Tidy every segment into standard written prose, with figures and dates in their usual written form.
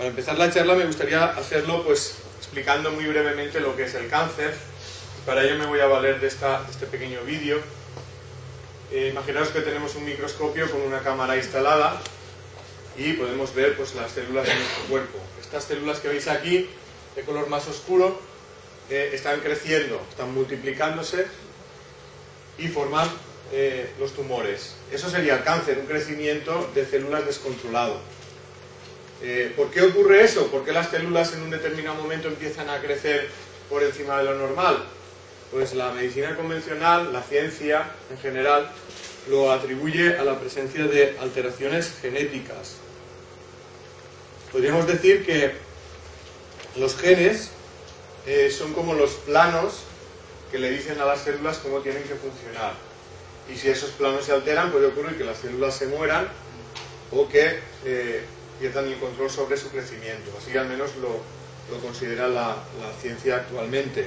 Para empezar la charla me gustaría hacerlo pues explicando muy brevemente lo que es el cáncer. Para ello me voy a valer de este pequeño vídeo. Imaginaos que tenemos un microscopio con una cámara instalada y podemos ver pues las células de nuestro cuerpo. Estas células que veis aquí, de color más oscuro, están creciendo, están multiplicándose y forman los tumores. Eso sería el cáncer, un crecimiento de células descontrolado. ¿Por qué ocurre eso? ¿Por qué las células en un determinado momento empiezan a crecer por encima de lo normal? Pues la medicina convencional, la ciencia en general, lo atribuye a la presencia de alteraciones genéticas. Podríamos decir que los genes son como los planos que le dicen a las células cómo tienen que funcionar. Y si esos planos se alteran, puede ocurrir que las células se mueran o que pierdan el control sobre su crecimiento. Así al menos lo considera la ciencia actualmente.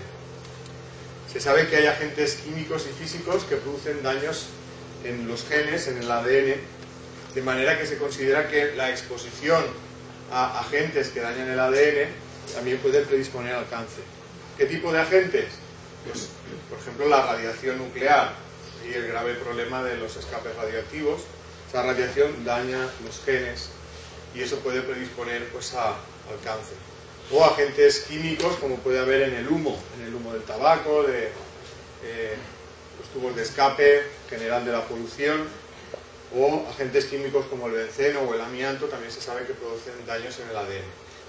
Se sabe que hay agentes químicos y físicos que producen daños en los genes, en el ADN, de manera que se considera que la exposición a agentes que dañan el ADN también puede predisponer al cáncer. ¿Qué tipo de agentes? Pues, por ejemplo, la radiación nuclear y el grave problema de los escapes radiactivos. Esa radiación daña los genes y eso puede predisponer pues, al cáncer. O agentes químicos como puede haber en el humo del tabaco, de los tubos de escape general de la polución, o agentes químicos como el benceno o el amianto también se sabe que producen daños en el ADN.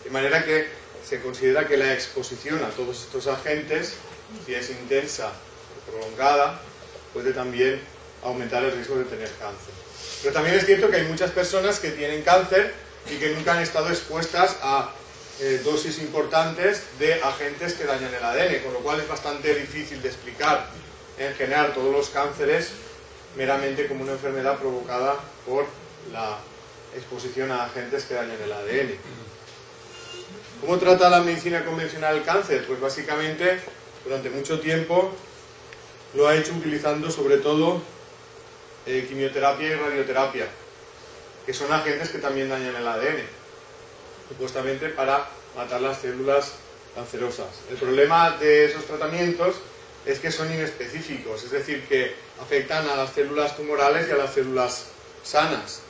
De manera que se considera que la exposición a todos estos agentes, si es intensa o prolongada, puede también aumentar el riesgo de tener cáncer. Pero también es cierto que hay muchas personas que tienen cáncer y que nunca han estado expuestas a dosis importantes de agentes que dañan el ADN, con lo cual es bastante difícil de explicar en general todos los cánceres meramente como una enfermedad provocada por la exposición a agentes que dañan el ADN. ¿Cómo trata la medicina convencional el cáncer? Pues básicamente durante mucho tiempo lo ha hecho utilizando sobre todo quimioterapia y radioterapia, que son agentes que también dañan el ADN, supuestamente para matar las células cancerosas. El problema de esos tratamientos es que son inespecíficos, es decir, que afectan a las células tumorales y a las células sanas,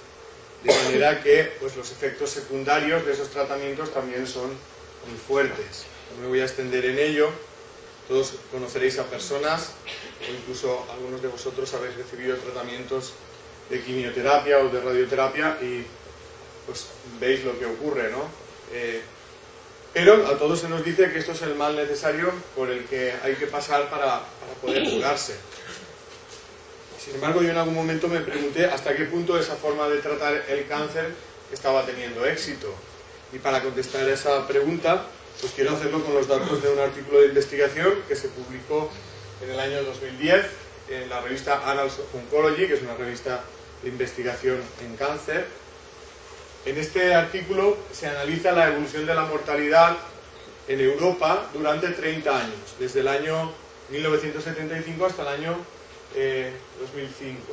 de manera que pues, los efectos secundarios de esos tratamientos también son muy fuertes. No me voy a extender en ello. Todos conoceréis a personas, o incluso algunos de vosotros habéis recibido tratamientos de quimioterapia o de radioterapia y pues veis lo que ocurre, ¿no? Pero a todos se nos dice que esto es el mal necesario por el que hay que pasar para poder curarse. Sin embargo, yo en algún momento me pregunté hasta qué punto esa forma de tratar el cáncer estaba teniendo éxito. Y para contestar esa pregunta, pues quiero hacerlo con los datos de un artículo de investigación que se publicó en el año 2010 en la revista Annals of Oncology, que es una revista de investigación en cáncer. En este artículo se analiza la evolución de la mortalidad en Europa durante 30 años, desde el año 1975 hasta el año 2005.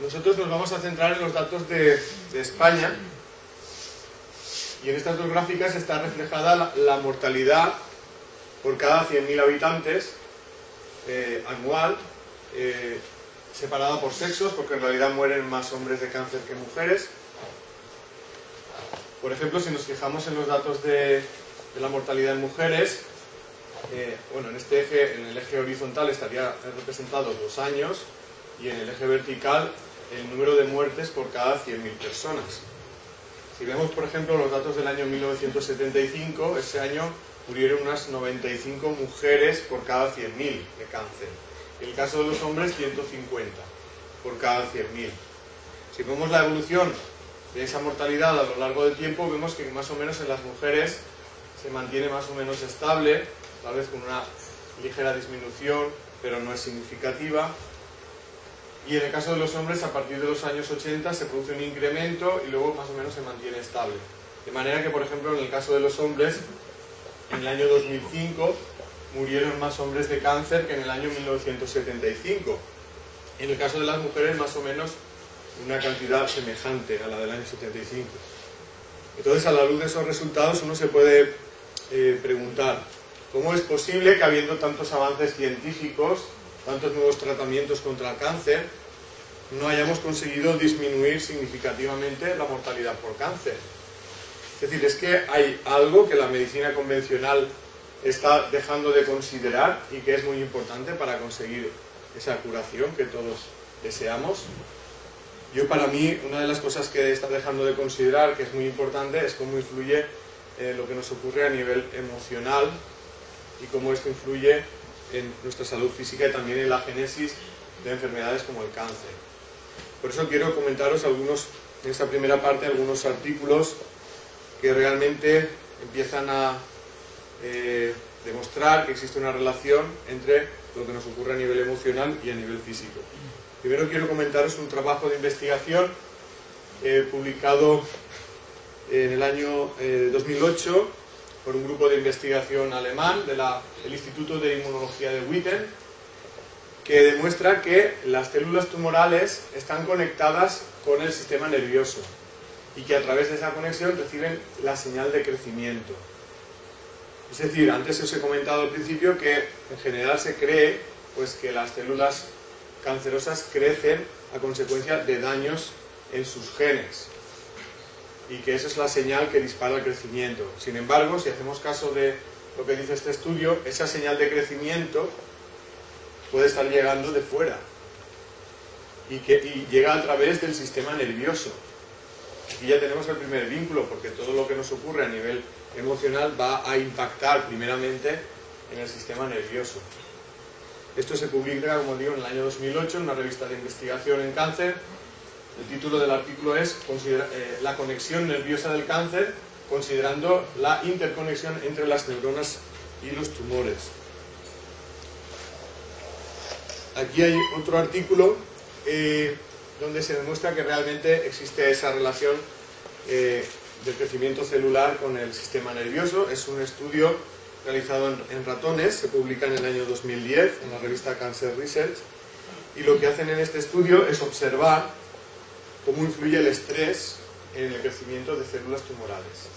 Nosotros nos vamos a centrar en los datos de España, y en estas dos gráficas está reflejada la mortalidad por cada 100.000 habitantes anual, separada por sexos, porque en realidad mueren más hombres de cáncer que mujeres. Por ejemplo, si nos fijamos en los datos de la mortalidad en mujeres, bueno, en este eje, en el eje horizontal estaría representado 2 años, y en el eje vertical el número de muertes por cada 100.000 personas. Si vemos, por ejemplo, los datos del año 1975, ese año murieron unas 95 mujeres por cada 100.000 de cáncer. En el caso de los hombres, 150 por cada 100.000. Si vemos la evolución de esa mortalidad a lo largo del tiempo, vemos que más o menos en las mujeres se mantiene más o menos estable, tal vez con una ligera disminución, pero no es significativa. Y en el caso de los hombres, a partir de los años 80 se produce un incremento y luego más o menos se mantiene estable. De manera que, por ejemplo, en el caso de los hombres, en el año 2005 murieron más hombres de cáncer que en el año 1975. En el caso de las mujeres, más o menos una cantidad semejante a la del año 75. Entonces, a la luz de esos resultados, uno se puede preguntar ¿cómo es posible que, habiendo tantos avances científicos, tantos nuevos tratamientos contra el cáncer, no hayamos conseguido disminuir significativamente la mortalidad por cáncer? Es decir, es que hay algo que la medicina convencional está dejando de considerar y que es muy importante para conseguir esa curación que todos deseamos. Yo, para mí, una de las cosas que está dejando de considerar, que es muy importante, es cómo influye lo que nos ocurre a nivel emocional y cómo esto influye en nuestra salud física y también en la génesis de enfermedades como el cáncer. Por eso quiero comentaros algunos, en esta primera parte, algunos artículos que realmente empiezan a demostrar que existe una relación entre lo que nos ocurre a nivel emocional y a nivel físico. Primero quiero comentaros un trabajo de investigación publicado en el año 2008 por un grupo de investigación alemán del Instituto de Inmunología de Witten, que demuestra que las células tumorales están conectadas con el sistema nervioso y que a través de esa conexión reciben la señal de crecimiento. Es decir, antes os he comentado al principio que en general se cree pues, que las células cancerosas crecen a consecuencia de daños en sus genes y que esa es la señal que dispara el crecimiento. Sin embargo, si hacemos caso de lo que dice este estudio, esa señal de crecimiento puede estar llegando de fuera y llega a través del sistema nervioso. Aquí ya tenemos el primer vínculo, porque todo lo que nos ocurre a nivel emocional va a impactar primeramente en el sistema nervioso. Esto se publica, como digo, en el año 2008 en una revista de investigación en cáncer. El título del artículo es La conexión nerviosa del cáncer, considerando la interconexión entre las neuronas y los tumores. Aquí hay otro artículo donde se demuestra que realmente existe esa relación del crecimiento celular con el sistema nervioso. Es un estudio realizado en ratones, se publica en el año 2010 en la revista Cancer Research, y lo que hacen en este estudio es observar cómo influye el estrés en el crecimiento de células tumorales.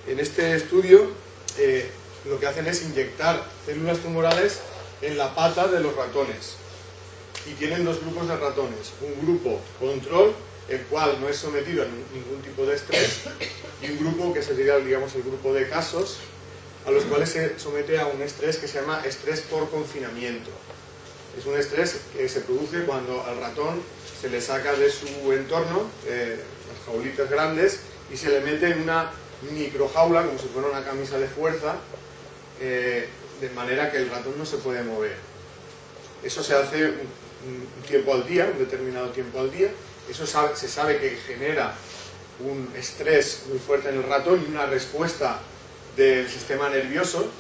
En este estudio lo que hacen es inyectar células tumorales en la pata de los ratones, y tienen dos grupos de ratones, un grupo control, el cual no es sometido a ningún tipo de estrés, y un grupo que sería, digamos, el grupo de casos, a los cuales se somete a un estrés que se llama estrés por confinamiento. Es un estrés que se produce cuando al ratón se le saca de su entorno, las jaulitas grandes, y se le mete en una microjaula, como si fuera una camisa de fuerza, de manera que el ratón no se puede mover. Eso se hace un tiempo al día, un determinado tiempo al día. Eso se sabe que genera un estrés muy fuerte en el ratón y una respuesta del sistema nervioso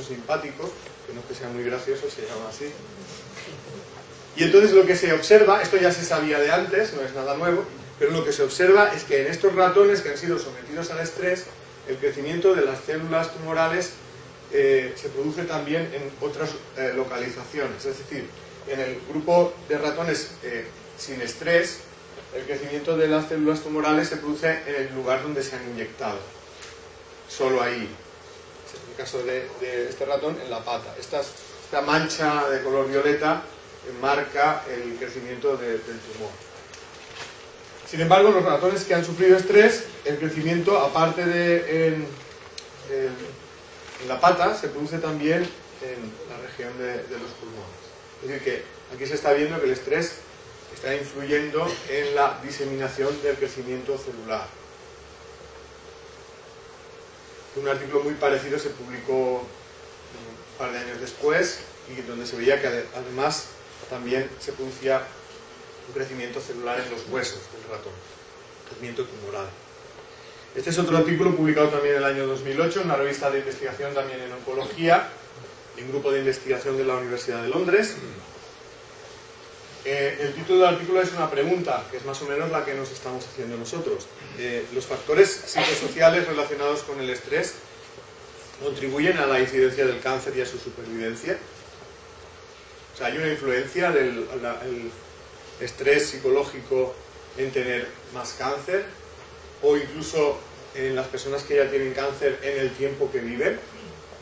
simpático, que no es que sea muy gracioso, se llama así. Y entonces lo que se observa, esto ya se sabía de antes, no es nada nuevo, pero lo que se observa es que en estos ratones que han sido sometidos al estrés, el crecimiento de las células tumorales se produce también en otras localizaciones. Es decir, en el grupo de ratones sin estrés, el crecimiento de las células tumorales se produce en el lugar donde se han inyectado. Solo ahí. En el caso de este ratón, en la pata. Esta mancha de color violeta marca el crecimiento del tumor. Sin embargo, los ratones que han sufrido estrés, el crecimiento, aparte de en la pata, se produce también en la región de los pulmones. Es decir, que aquí se está viendo que el estrés está influyendo en la diseminación del crecimiento celular. Un artículo muy parecido se publicó un par de años después y donde se veía que además también se producía un crecimiento celular en los huesos del ratón, crecimiento tumoral. Este es otro artículo publicado también en el año 2008 en una revista de investigación también en oncología, en un grupo de investigación de la Universidad de Londres. El título del artículo es una pregunta, que es más o menos la que nos estamos haciendo nosotros. ¿Los factores psicosociales relacionados con el estrés contribuyen a la incidencia del cáncer y a su supervivencia? O sea, ¿hay una influencia del estrés psicológico en tener más cáncer? ¿O incluso en las personas que ya tienen cáncer en el tiempo que viven?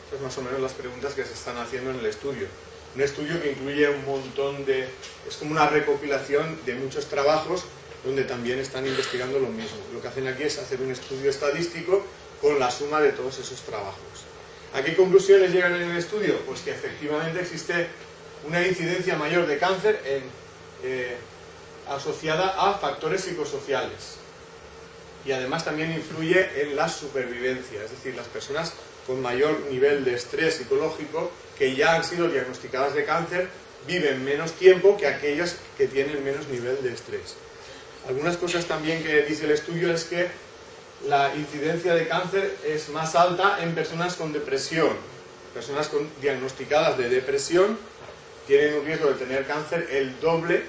Esas son más o menos las preguntas que se están haciendo en el estudio. Un estudio que incluye un montón de... es como una recopilación de muchos trabajos donde también están investigando lo mismo. Lo que hacen aquí es hacer un estudio estadístico con la suma de todos esos trabajos. ¿A qué conclusiones llegan en el estudio? Pues que efectivamente existe una incidencia mayor de cáncer asociada a factores psicosociales. Y además también influye en la supervivencia, es decir, las personas con mayor nivel de estrés psicológico que ya han sido diagnosticadas de cáncer viven menos tiempo que aquellas que tienen menos nivel de estrés. Algunas cosas también que dice el estudio es que la incidencia de cáncer es más alta en personas con depresión. Personas diagnosticadas de depresión tienen un riesgo de tener cáncer el doble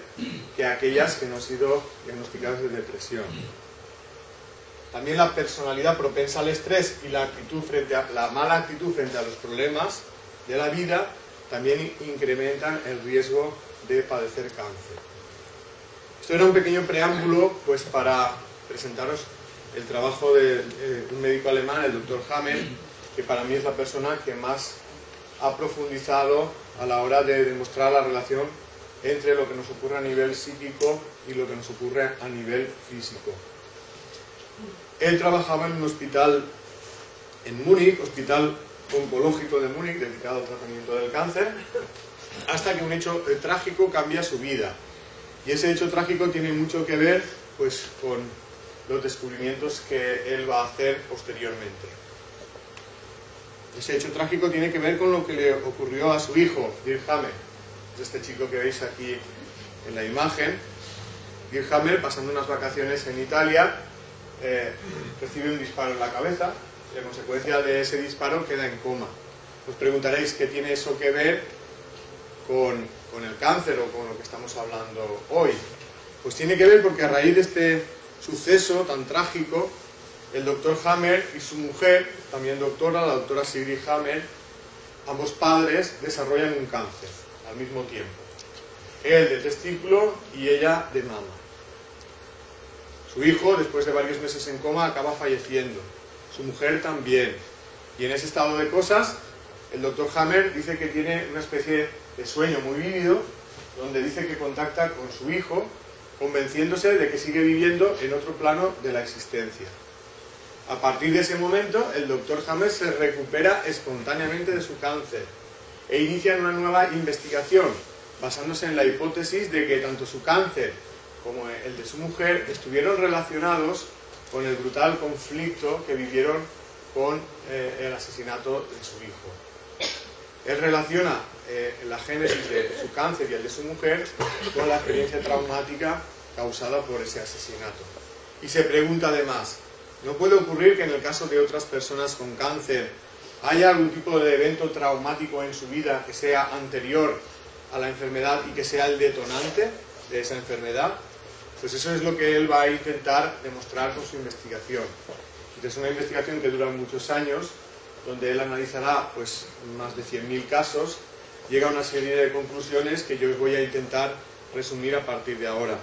que aquellas que no han sido diagnosticadas de depresión. También la personalidad propensa al estrés y la mala actitud frente a los problemas de la vida también incrementan el riesgo de padecer cáncer. Esto era un pequeño preámbulo pues, para presentaros el trabajo de un médico alemán, el Dr. Hammer, que para mí es la persona que más ha profundizado a la hora de demostrar la relación entre lo que nos ocurre a nivel psíquico y lo que nos ocurre a nivel físico. Él trabajaba en un hospital en Múnich, hospital oncológico de Múnich, dedicado al tratamiento del cáncer, hasta que un hecho trágico cambia su vida. Y ese hecho trágico tiene mucho que ver pues, con los descubrimientos que él va a hacer posteriormente. Ese hecho trágico tiene que ver con lo que le ocurrió a su hijo, Dirk Hammer. Es este chico que veis aquí en la imagen. Dirk Hammer, pasando unas vacaciones en Italia, recibe un disparo en la cabeza y a consecuencia de ese disparo queda en coma. Os preguntaréis qué tiene eso que ver con el cáncer o con lo que estamos hablando hoy. Pues tiene que ver porque a raíz de este suceso tan trágico, el doctor Hammer y su mujer, también doctora, la doctora Sigrid Hammer, ambos padres desarrollan un cáncer al mismo tiempo. Él de testículo y ella de mama. Su hijo, después de varios meses en coma, acaba falleciendo. Su mujer también. Y en ese estado de cosas, el doctor Hammer dice que tiene una especie de sueño muy vívido, donde dice que contacta con su hijo, convenciéndose de que sigue viviendo en otro plano de la existencia. A partir de ese momento, el doctor Hammer se recupera espontáneamente de su cáncer e inicia una nueva investigación, basándose en la hipótesis de que tanto su cáncer como el de su mujer estuvieron relacionados con el brutal conflicto que vivieron con el asesinato de su hijo. Él relaciona la génesis de su cáncer y el de su mujer con la experiencia traumática causada por ese asesinato. Y se pregunta además, ¿no puede ocurrir que en el caso de otras personas con cáncer haya algún tipo de evento traumático en su vida que sea anterior a la enfermedad y que sea el detonante de esa enfermedad? Pues eso es lo que él va a intentar demostrar con su investigación. Es una investigación que dura muchos años, donde él analizará pues, más de 100.000 casos, llega a una serie de conclusiones que yo os voy a intentar resumir a partir de ahora.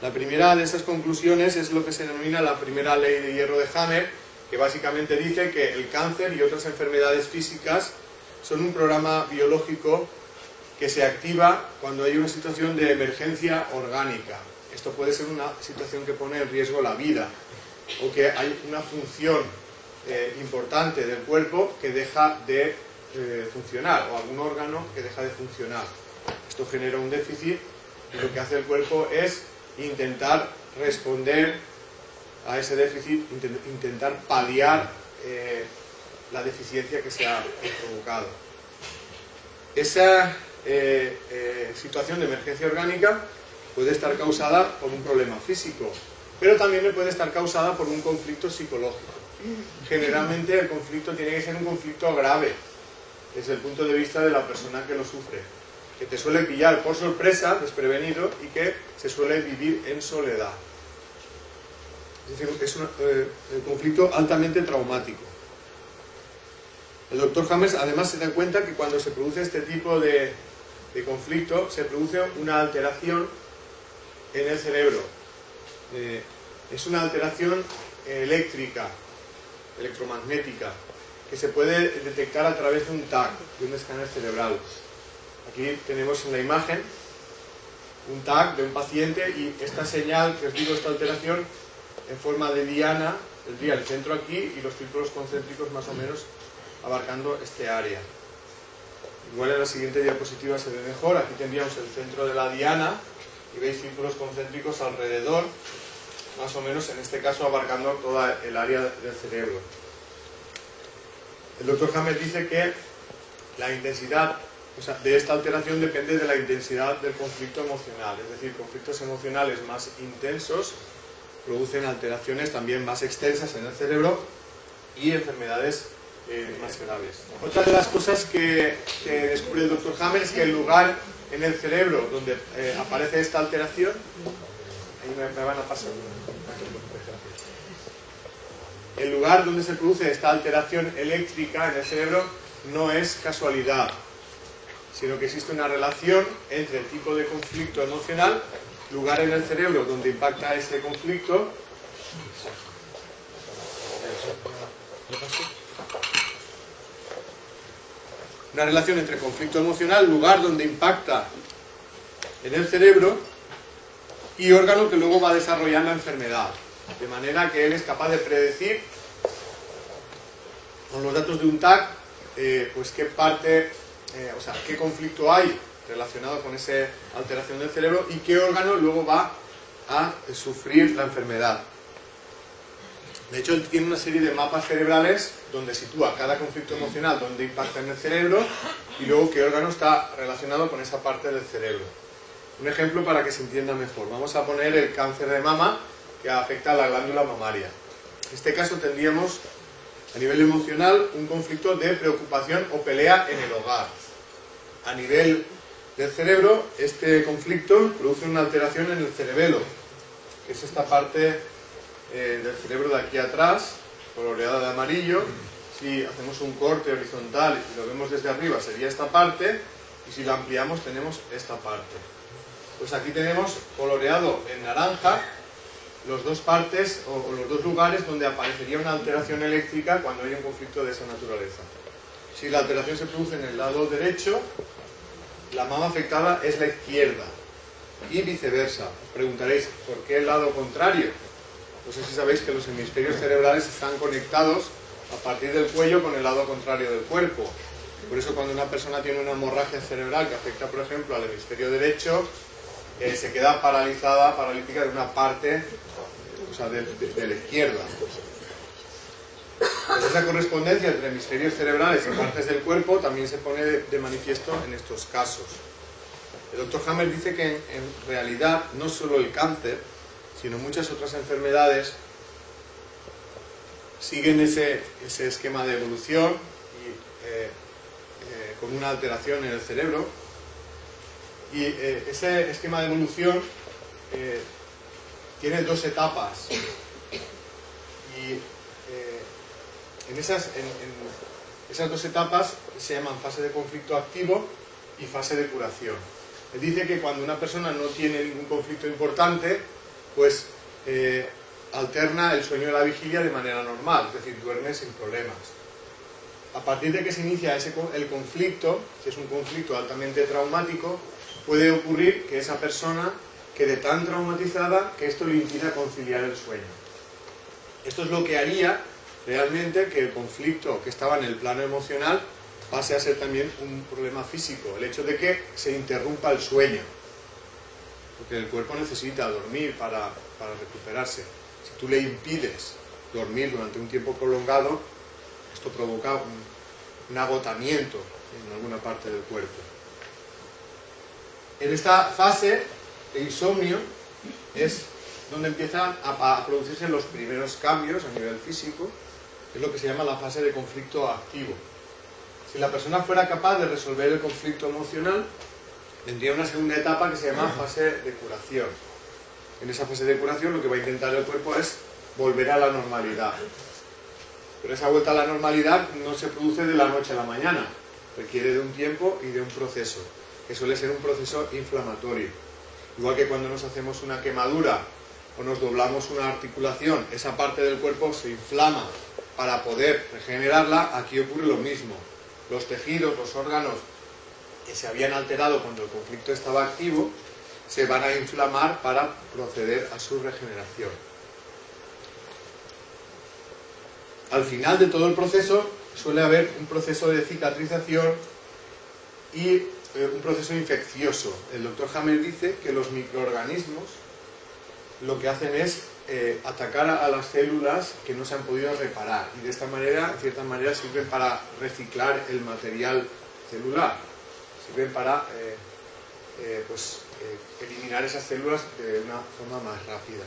La primera de esas conclusiones es lo que se denomina la primera ley de hierro de Hammer, que básicamente dice que el cáncer y otras enfermedades físicas son un programa biológico que se activa cuando hay una situación de emergencia orgánica. Esto puede ser una situación que pone en riesgo la vida, o que hay una función importante del cuerpo que deja de funcionar, o algún órgano que deja de funcionar. Esto genera un déficit Y lo que hace el cuerpo es intentar responder a ese déficit, intentar paliar la deficiencia que se ha provocado. Esa situación de emergencia orgánica puede estar causada por un problema físico, pero también puede estar causada por un conflicto psicológico. Generalmente el conflicto tiene que ser un conflicto grave, desde el punto de vista de la persona que lo sufre, que te suele pillar por sorpresa, desprevenido, y que se suele vivir en soledad. Es decir, es un conflicto altamente traumático. El doctor Hammers además se da cuenta que cuando se produce este tipo de conflicto, se produce una alteración en el cerebro. Es una alteración eléctrica, electromagnética, que se puede detectar a través de un TAC, de un escáner cerebral. Aquí tenemos en la imagen un TAC de un paciente y esta señal, que os digo, esta alteración en forma de diana, tendría el centro aquí y los círculos concéntricos más o menos abarcando este área. Igual en la siguiente diapositiva se ve mejor. Aquí tendríamos el centro de la diana y veis círculos concéntricos alrededor, más o menos en este caso abarcando toda el área del cerebro. El doctor Hammers dice que la intensidad de esta alteración depende de la intensidad del conflicto emocional, es decir, conflictos emocionales más intensos producen alteraciones también más extensas en el cerebro y enfermedades más graves. Otra de las cosas que descubre el doctor Hammers es que el lugar en el cerebro donde aparece esta alteración, ahí me van a pasar. El lugar donde se produce esta alteración eléctrica en el cerebro no es casualidad, sino que existe una relación entre el tipo de conflicto emocional, lugar en el cerebro donde impacta ese conflicto, una relación entre conflicto emocional, lugar donde impacta en el cerebro y órgano que luego va a desarrollar la enfermedad. De manera que él es capaz de predecir con los datos de un TAC pues qué parte, qué conflicto hay relacionado con esa alteración del cerebro y qué órgano luego va a sufrir la enfermedad. De hecho, él tiene una serie de mapas cerebrales donde sitúa cada conflicto emocional, donde impacta en el cerebro y luego qué órgano está relacionado con esa parte del cerebro. Un ejemplo para que se entienda mejor. Vamos a poner el cáncer de mama que afecta a la glándula mamaria. En este caso tendríamos a nivel emocional un conflicto de preocupación o pelea en el hogar. A nivel del cerebro, este conflicto produce una alteración en el cerebelo, que es esta parte del cerebro de aquí atrás, coloreada de amarillo. Si hacemos un corte horizontal y lo vemos desde arriba sería esta parte, y si la ampliamos tenemos esta parte. Pues aquí tenemos coloreado en naranja los dos partes o los dos lugares donde aparecería una alteración eléctrica cuando hay un conflicto de esa naturaleza. Si la alteración se produce en el lado derecho, la mama afectada es la izquierda y viceversa. Os preguntaréis, ¿por qué el lado contrario? No sé si sabéis que los hemisferios cerebrales están conectados a partir del cuello con el lado contrario del cuerpo. Por eso cuando una persona tiene una hemorragia cerebral que afecta, por ejemplo, al hemisferio derecho, se queda paralítica de una parte, de la izquierda. Pues esa correspondencia entre hemisferios cerebrales y partes del cuerpo también se pone de manifiesto en estos casos. El doctor Hammers dice que en realidad no solo el cáncer, sino muchas otras enfermedades siguen ese esquema de evolución y, con una alteración en el cerebro. Y ese esquema de evolución tiene dos etapas. Y en esas dos etapas se llaman fase de conflicto activo y fase de curación. Él dice que cuando una persona no tiene ningún conflicto importante, pues alterna el sueño de la vigilia de manera normal, es decir, duerme sin problemas. A partir de que se inicia el conflicto, que es un conflicto altamente traumático, puede ocurrir que esa persona quede tan traumatizada que esto le impida conciliar el sueño. Esto es lo que haría realmente que el conflicto que estaba en el plano emocional pase a ser también un problema físico, el hecho de que se interrumpa el sueño. porque el cuerpo necesita dormir para recuperarse. Si tú le impides dormir durante un tiempo prolongado, esto provoca un agotamiento en alguna parte del cuerpo. En esta fase de insomnio es donde empiezan a producirse los primeros cambios a nivel físico, es lo que se llama la fase de conflicto activo. Si la persona fuera capaz de resolver el conflicto emocional, tendría una segunda etapa que se llama fase de curación. En esa fase de curación lo que va a intentar el cuerpo es volver a la normalidad. Pero esa vuelta a la normalidad no se produce de la noche a la mañana, requiere de un tiempo y de un proceso, que suele ser un proceso inflamatorio. Igual que cuando nos hacemos una quemadura o nos doblamos una articulación, esa parte del cuerpo se inflama para poder regenerarla, aquí ocurre lo mismo. Los tejidos, los órganos que se habían alterado cuando el conflicto estaba activo, se van a inflamar para proceder a su regeneración. Al final de todo el proceso suele haber un proceso de cicatrización y un proceso infeccioso. El doctor Hammer dice que los microorganismos lo que hacen es atacar a las células que no se han podido reparar, y de esta manera, en cierta manera, sirven para reciclar el material celular, sirven para eliminar esas células de una forma más rápida.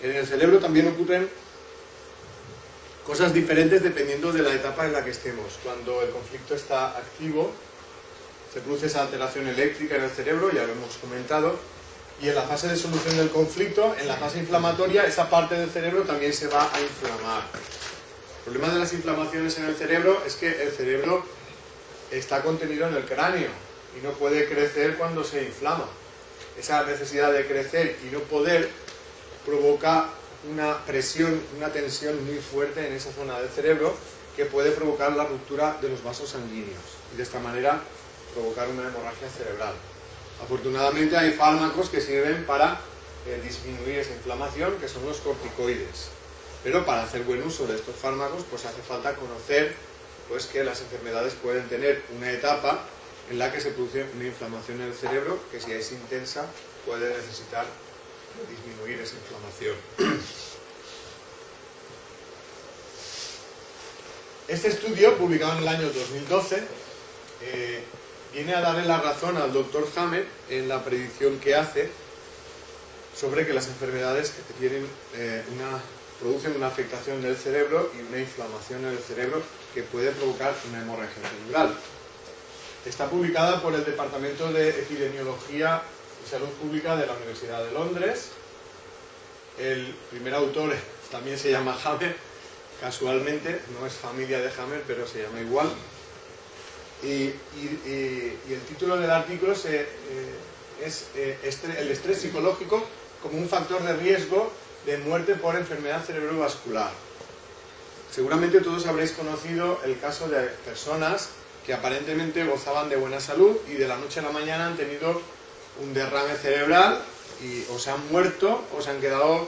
En el cerebro también ocurren cosas diferentes dependiendo de la etapa en la que estemos. Cuando el conflicto está activo, se produce esa alteración eléctrica en el cerebro, ya lo hemos comentado, y en la fase de solución del conflicto, en la fase inflamatoria, esa parte del cerebro también se va a inflamar. El problema de las inflamaciones en el cerebro es que el cerebro está contenido en el cráneo y no puede crecer cuando se inflama. Esa necesidad de crecer y no poder provoca una presión, una tensión muy fuerte en esa zona del cerebro que puede provocar la ruptura de los vasos sanguíneos y de esta manera provocar una hemorragia cerebral. Afortunadamente hay fármacos que sirven para disminuir esa inflamación, que son los corticoides. Pero para hacer buen uso de estos fármacos, pues hace falta conocer pues, que las enfermedades pueden tener una etapa en la que se produce una inflamación en el cerebro, que si es intensa puede necesitar disminuir esa inflamación. Este estudio, publicado en el año 2012, viene a darle la razón al Dr. Hammer en la predicción que hace sobre que las enfermedades producen una afectación del cerebro y una inflamación en el cerebro que puede provocar una hemorragia cerebral. Está publicada por el Departamento de Epidemiología y Salud Pública de la Universidad de Londres. El primer autor también se llama Hammer, casualmente, no es familia de Hammer, pero se llama igual. Y el título del artículo es el estrés psicológico como un factor de riesgo de muerte por enfermedad cerebrovascular. Seguramente todos habréis conocido el caso de personas que aparentemente gozaban de buena salud y de la noche a la mañana han tenido un derrame cerebral y o se han muerto o se han quedado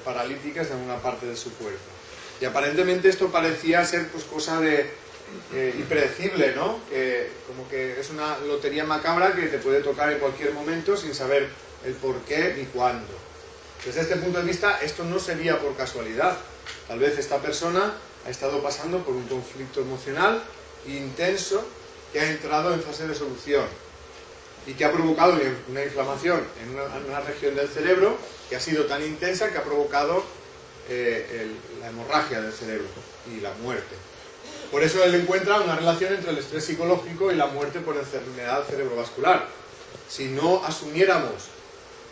paralíticas en alguna parte de su cuerpo. Y aparentemente esto parecía ser pues cosa de impredecible, ¿no? Como que es una lotería macabra que te puede tocar en cualquier momento sin saber el por qué ni cuándo. Desde este punto de vista, esto no sería por casualidad. Tal vez esta persona ha estado pasando por un conflicto emocional intenso que ha entrado en fase de solución y que ha provocado una inflamación en una región del cerebro que ha sido tan intensa que ha provocado la hemorragia del cerebro y la muerte. Por eso él encuentra una relación entre el estrés psicológico y la muerte por enfermedad cerebrovascular. Si no asumiéramos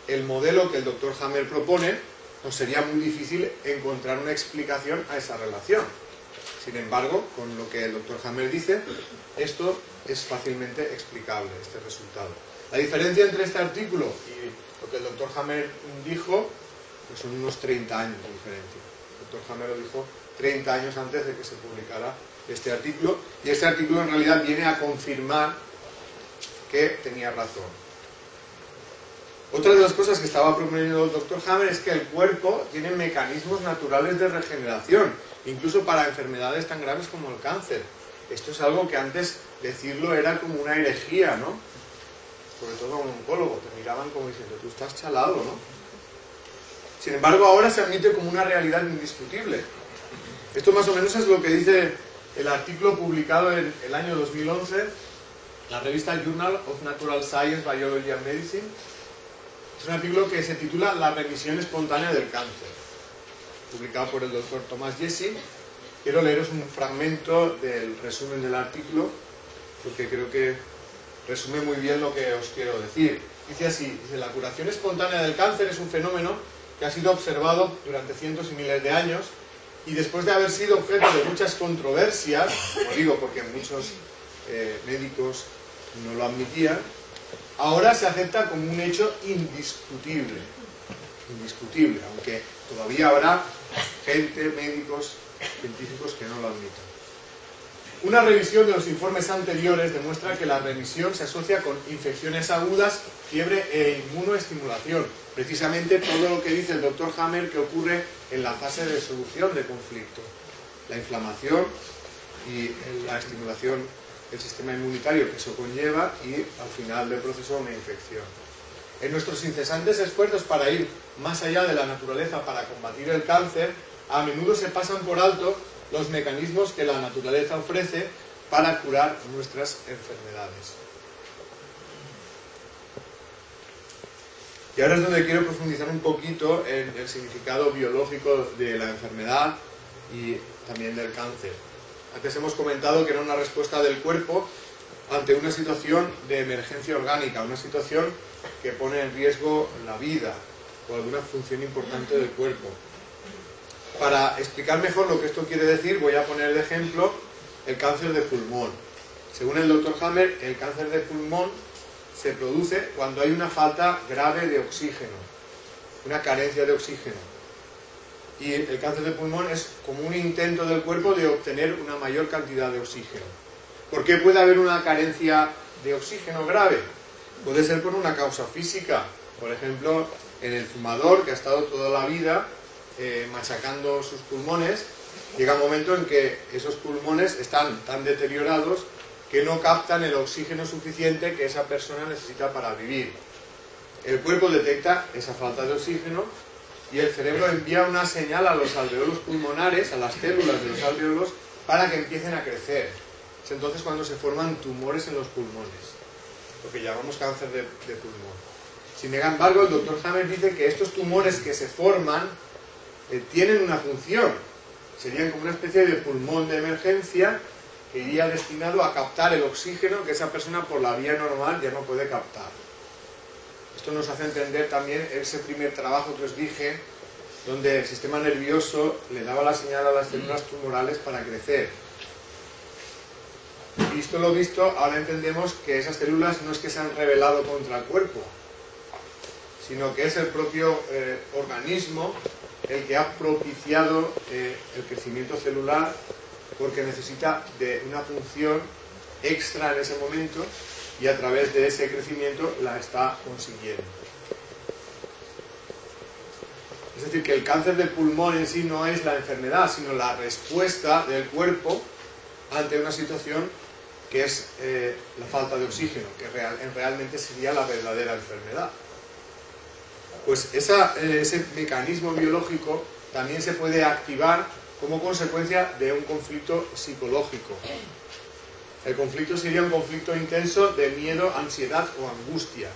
el modelo que el Dr. Hammer propone, nos sería muy difícil encontrar una explicación a esa relación. Sin embargo, con lo que el Dr. Hammer dice, esto es fácilmente explicable, este resultado. La diferencia entre este artículo y lo que el Dr. Hammer dijo, pues son unos 30 años de diferencia. El Dr. Hammer lo dijo 30 años antes de que se publicara este artículo, y este artículo en realidad viene a confirmar que tenía razón. Otra de las cosas que estaba proponiendo el Dr. Hammer es que el cuerpo tiene mecanismos naturales de regeneración, incluso para enfermedades tan graves como el cáncer. Esto es algo que antes decirlo era como una herejía, ¿no? sobre todo a un oncólogo, te miraban como diciendo, tú estás chalado, ¿no? Sin embargo, ahora se admite como una realidad indiscutible. Esto más o menos es lo que dice el artículo publicado en el año 2011, la revista Journal of Natural Science, Biology and Medicine. Es un artículo que se titula La remisión espontánea del cáncer, publicado por el doctor Thomas Jesse. Quiero leeros un fragmento del resumen del artículo, porque creo que resume muy bien lo que os quiero decir. Dice así, dice, la curación espontánea del cáncer es un fenómeno que ha sido observado durante cientos y miles de años, y después de haber sido objeto de muchas controversias, como digo, porque muchos médicos no lo admitían, ahora se acepta como un hecho indiscutible, aunque todavía habrá gente, médicos, científicos que no lo admitan. Una revisión de los informes anteriores demuestra que la remisión se asocia con infecciones agudas, fiebre e inmunoestimulación. Precisamente todo lo que dice el Dr. Hammer que ocurre en la fase de solución de conflicto. La inflamación y la estimulación del sistema inmunitario que eso conlleva y al final del proceso una infección. En nuestros incesantes esfuerzos para ir más allá de la naturaleza para combatir el cáncer, a menudo se pasan por alto los mecanismos que la naturaleza ofrece para curar nuestras enfermedades. Y ahora es donde quiero profundizar un poquito en el significado biológico de la enfermedad y también del cáncer. Antes hemos comentado que era una respuesta del cuerpo ante una situación de emergencia orgánica, una situación que pone en riesgo la vida o alguna función importante del cuerpo. Para explicar mejor lo que esto quiere decir, voy a poner de ejemplo el cáncer de pulmón. Según el Dr. Hammer, el cáncer de pulmón se produce cuando hay una falta grave de oxígeno, una carencia de oxígeno. Y el cáncer de pulmón es como un intento del cuerpo de obtener una mayor cantidad de oxígeno. ¿Por qué puede haber una carencia de oxígeno grave? Puede ser por una causa física. Por ejemplo, en el fumador que ha estado toda la vida machacando sus pulmones, llega un momento en que esos pulmones están tan deteriorados que no captan el oxígeno suficiente que esa persona necesita para vivir. El cuerpo detecta esa falta de oxígeno y el cerebro envía una señal a los alveolos pulmonares, a las células de los alveolos, para que empiecen a crecer. Es entonces cuando se forman tumores en los pulmones, lo que llamamos cáncer de pulmón. Sin embargo, el Dr. Hammer dice que estos tumores que se forman tienen una función. Serían como una especie de pulmón de emergencia que iría destinado a captar el oxígeno que esa persona por la vía normal ya no puede captar. Esto nos hace entender también ese primer trabajo que os dije, donde el sistema nervioso le daba la señal a las células tumorales para crecer. Visto lo visto, ahora entendemos que esas células no es que se han rebelado contra el cuerpo, sino que es el propio organismo el que ha propiciado el crecimiento celular, porque necesita de una función extra en ese momento y a través de ese crecimiento la está consiguiendo. Es decir, que el cáncer del pulmón en sí no es la enfermedad, sino la respuesta del cuerpo ante una situación que es la falta de oxígeno, que realmente sería la verdadera enfermedad. Pues ese mecanismo biológico también se puede activar como consecuencia de un conflicto psicológico. El conflicto sería un conflicto intenso de miedo, ansiedad o angustia.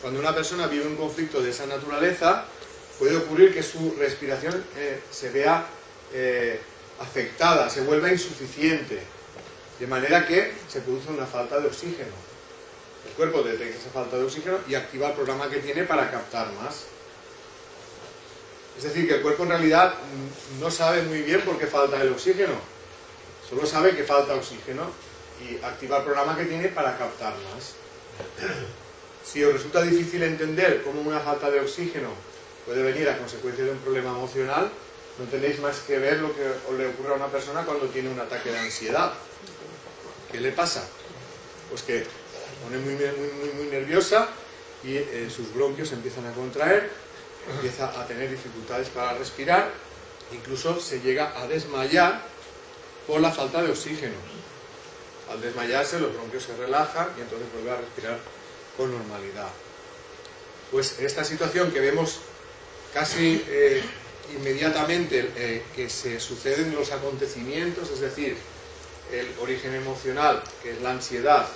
Cuando una persona vive un conflicto de esa naturaleza, puede ocurrir que su respiración se vea afectada, se vuelva insuficiente, de manera que se produce una falta de oxígeno. El cuerpo detecta esa falta de oxígeno y activa el programa que tiene para captar más. Es decir, que el cuerpo en realidad no sabe muy bien por qué falta el oxígeno, solo sabe que falta oxígeno y activa el programa que tiene para captar más. Si os resulta difícil entender cómo una falta de oxígeno puede venir a consecuencia de un problema emocional, no tenéis más que ver lo que le ocurre a una persona cuando tiene un ataque de ansiedad. ¿Qué le pasa? Pues que se pone muy nerviosa y sus bronquios empiezan a contraer, empieza a tener dificultades para respirar, incluso se llega a desmayar por la falta de oxígeno. Al desmayarse los bronquios se relajan y entonces vuelve a respirar con normalidad. Pues esta situación que vemos casi inmediatamente que se suceden los acontecimientos, es decir, el origen emocional, que es la ansiedad,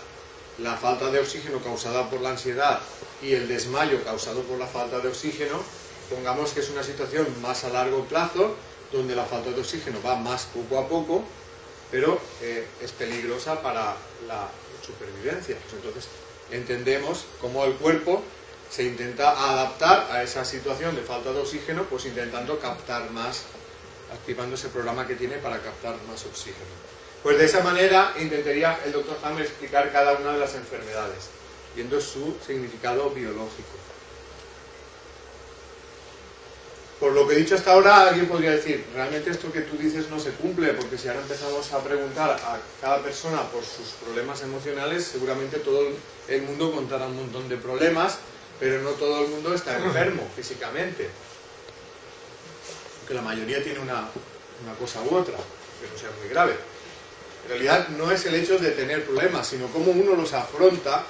la falta de oxígeno causada por la ansiedad y el desmayo causado por la falta de oxígeno, pongamos que es una situación más a largo plazo, donde la falta de oxígeno va más poco a poco, pero es peligrosa para la supervivencia. Pues entonces entendemos cómo el cuerpo se intenta adaptar a esa situación de falta de oxígeno, pues intentando captar más, activando ese programa que tiene para captar más oxígeno. Pues de esa manera intentaría el Dr. Hammer explicar cada una de las enfermedades, viendo su significado biológico. Por lo que he dicho hasta ahora, alguien podría decir, realmente esto que tú dices no se cumple, porque si ahora empezamos a preguntar a cada persona por sus problemas emocionales, seguramente todo el mundo contará un montón de problemas, pero no todo el mundo está enfermo físicamente. Porque la mayoría tiene una cosa u otra, que no sea muy grave. En realidad no es el hecho de tener problemas, sino cómo uno los afronta,